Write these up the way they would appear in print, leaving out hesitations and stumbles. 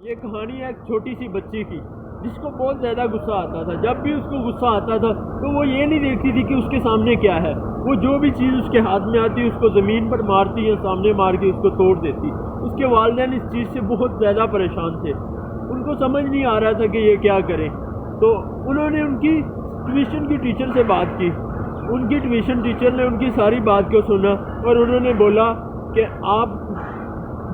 یہ کہانی ہے ایک چھوٹی سی بچی کی جس کو بہت زیادہ غصہ آتا تھا. جب بھی اس کو غصہ آتا تھا تو وہ یہ نہیں دیکھتی تھی کہ اس کے سامنے کیا ہے. وہ جو بھی چیز اس کے ہاتھ میں آتی اس کو زمین پر مارتی یا سامنے مار کے اس کو توڑ دیتی. اس کے والدین اس چیز سے بہت زیادہ پریشان تھے. ان کو سمجھ نہیں آ رہا تھا کہ یہ کیا کریں. تو انہوں نے ان کی ٹیوشن کی ٹیچر سے بات کی. ان کی ٹیوشن ٹیچر نے ان کی ساری بات کو سنا اور انہوں نے بولا کہ آپ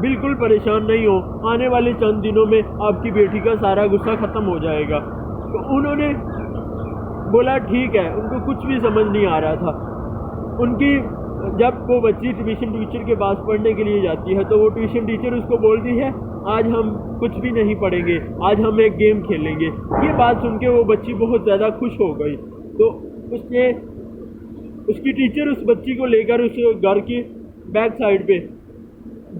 بالکل پریشان نہیں ہو، آنے والے چند دنوں میں آپ کی بیٹی کا سارا غصہ ختم ہو جائے گا. تو انہوں نے بولا ٹھیک ہے. ان کو کچھ بھی سمجھ نہیں آ رہا تھا. ان کی جب وہ بچی ٹیوشن ٹیچر کے پاس پڑھنے کے لیے جاتی ہے تو وہ ٹیوشن ٹیچر اس کو بولتی ہے آج ہم کچھ بھی نہیں پڑھیں گے، آج ہم ایک گیم کھیلیں گے. یہ بات سن کے وہ بچی بہت زیادہ خوش ہو گئی. تو اس کی ٹیچر اس بچی کو لے کر اس گھر کی بیک سائڈ پہ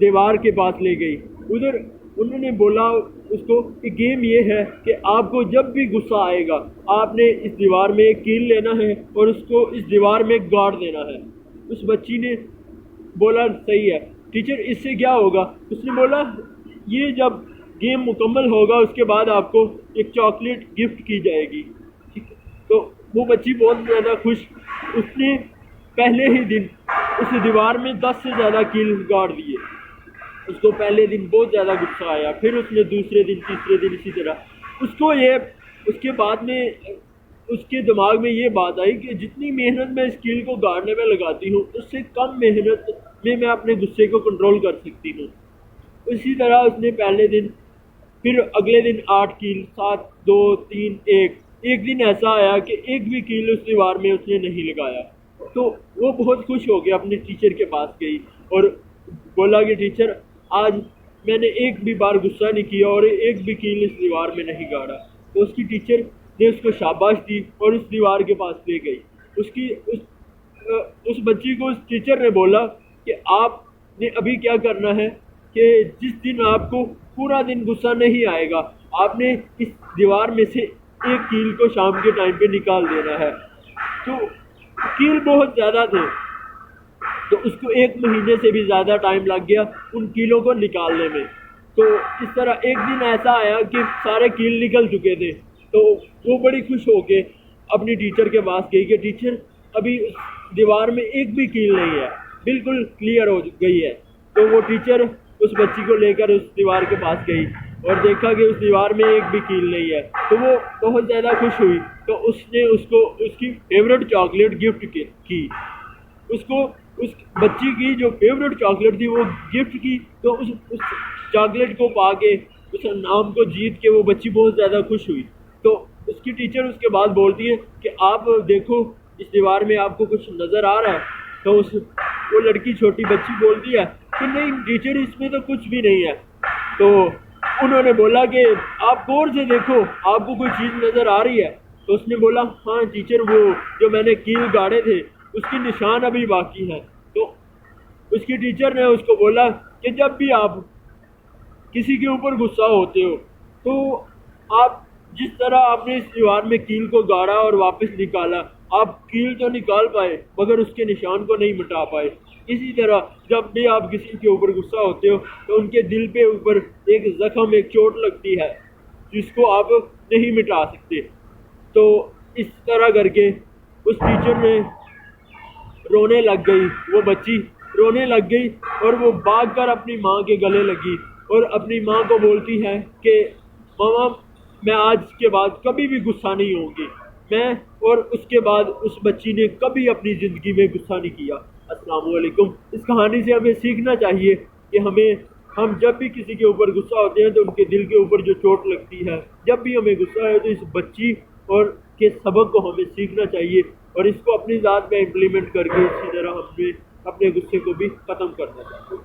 دیوار کے پاس لے گئی. ادھر انہوں نے بولا اس کو کہ گیم یہ ہے کہ آپ کو جب بھی غصہ آئے گا آپ نے اس دیوار میں ایک کیل لینا ہے اور اس کو اس دیوار میں گاڑ دینا ہے. اس بچی نے بولا صحیح ہے ٹیچر، اس سے کیا ہوگا؟ اس نے بولا یہ جب گیم مکمل ہوگا اس کے بعد آپ کو ایک چاکلیٹ گفٹ کی جائے گی. تو وہ بچی بہت زیادہ خوش. اس نے پہلے ہی دن اس دیوار میں 10 سے زیادہ کیل گاڑ دیے. اس کو پہلے دن بہت زیادہ غصہ آیا، پھر اس نے دوسرے دن تیسرے دن اسی طرح. اس کے بعد میں اس کے دماغ میں یہ بات آئی کہ جتنی محنت میں اس کیل کو گاڑنے میں لگاتی ہوں اس سے کم محنت میں اپنے غصے کو کنٹرول کر سکتی ہوں. اسی طرح اس نے پہلے دن، پھر اگلے دن 8 کیل، 7 2 3 1. ایک دن ایسا آیا کہ ایک بھی کیل اس دیوار میں اس نے نہیں لگایا. تو وہ بہت خوش ہو کے اپنے ٹیچر کے پاس گئی اور بولا کہ ٹیچر آج میں نے ایک بھی بار غصہ نہیں کیا اور ایک بھی کیل اس دیوار میں نہیں گاڑا. تو اس کی ٹیچر نے اس کو شاباش دی اور اس دیوار کے پاس لے گئی. اس بچی کو اس ٹیچر نے بولا کہ آپ نے ابھی کیا کرنا ہے کہ جس دن آپ کو پورا دن غصہ نہیں آئے گا آپ نے اس دیوار میں سے ایک کیل کو شام کے ٹائم پہ نکال دینا ہے. تو کیل بہت زیادہ تھے تو اس کو 1 مہینے سے بھی زیادہ ٹائم لگ گیا ان کیلوں کو نکالنے میں. تو اس طرح ایک دن ایسا آیا کہ سارے کیل نکل چکے تھے. تو وہ بڑی خوش ہو کے اپنی ٹیچر کے پاس گئی کہ ٹیچر ابھی اس دیوار میں ایک بھی کیل نہیں ہے، بالکل کلیئر ہو گئی ہے. تو وہ ٹیچر اس بچی کو لے کر اس دیوار کے پاس گئی اور دیکھا کہ اس دیوار میں ایک بھی کیل نہیں ہے. تو وہ بہت زیادہ خوش ہوئی. تو اس نے اس کو اس کی فیوریٹ چاکلیٹ گفٹ کی. اس کو اس بچی کی جو فیوریٹ چاکلیٹ تھی وہ گفٹ کی. تو اس چاکلیٹ کو پا کے اس انعام کو جیت کے وہ بچی بہت زیادہ خوش ہوئی. تو اس کی ٹیچر اس کے بعد بولتی ہے کہ آپ دیکھو اس دیوار میں آپ کو کچھ نظر آ رہا ہے؟ تو وہ لڑکی چھوٹی بچی بولتی ہے کہ نہیں ٹیچر اس میں تو کچھ بھی نہیں ہے. تو انہوں نے بولا کہ آپ غور سے دیکھو آپ کو کوئی چیز نظر آ رہی ہے؟ تو اس نے بولا ہاں ٹیچر وہ جو میں نے کیل گاڑے تھے اس کی نشان ابھی باقی ہے. تو اس کی ٹیچر نے اس کو بولا کہ جب بھی آپ کسی کے اوپر غصہ ہوتے ہو تو آپ جس طرح آپ نے اس دیوار میں کیل کو گاڑا اور واپس نکالا، آپ کیل تو نکال پائے مگر اس کے نشان کو نہیں مٹا پائے. اسی طرح جب بھی آپ کسی کے اوپر غصہ ہوتے ہو تو ان کے دل پہ اوپر ایک زخم، ایک چوٹ لگتی ہے جس کو آپ نہیں مٹا سکتے. تو اس طرح کر کے اس ٹیچر نے رونے لگ گئی. وہ بچی رونے لگ گئی اور وہ بھاگ کر اپنی ماں کے گلے لگی اور اپنی ماں کو بولتی ہے کہ ماما میں آج کے بعد کبھی بھی غصہ نہیں ہوں گی. اور اس کے بعد اس بچی نے کبھی اپنی زندگی میں غصہ نہیں کیا. السلام علیکم. اس کہانی سے ہمیں سیکھنا چاہیے کہ ہم جب بھی کسی کے اوپر غصہ ہوتے ہیں تو ان کے دل کے اوپر جو چوٹ لگتی ہے، جب بھی ہمیں غصہ ہے تو اس بچی اور کے سبق کو ہمیں سیکھنا چاہیے اور اس کو اپنی ذات میں امپلیمنٹ کر کے اسی طرح ہمیں اپنے غصے کو بھی ختم کرنا چاہیے.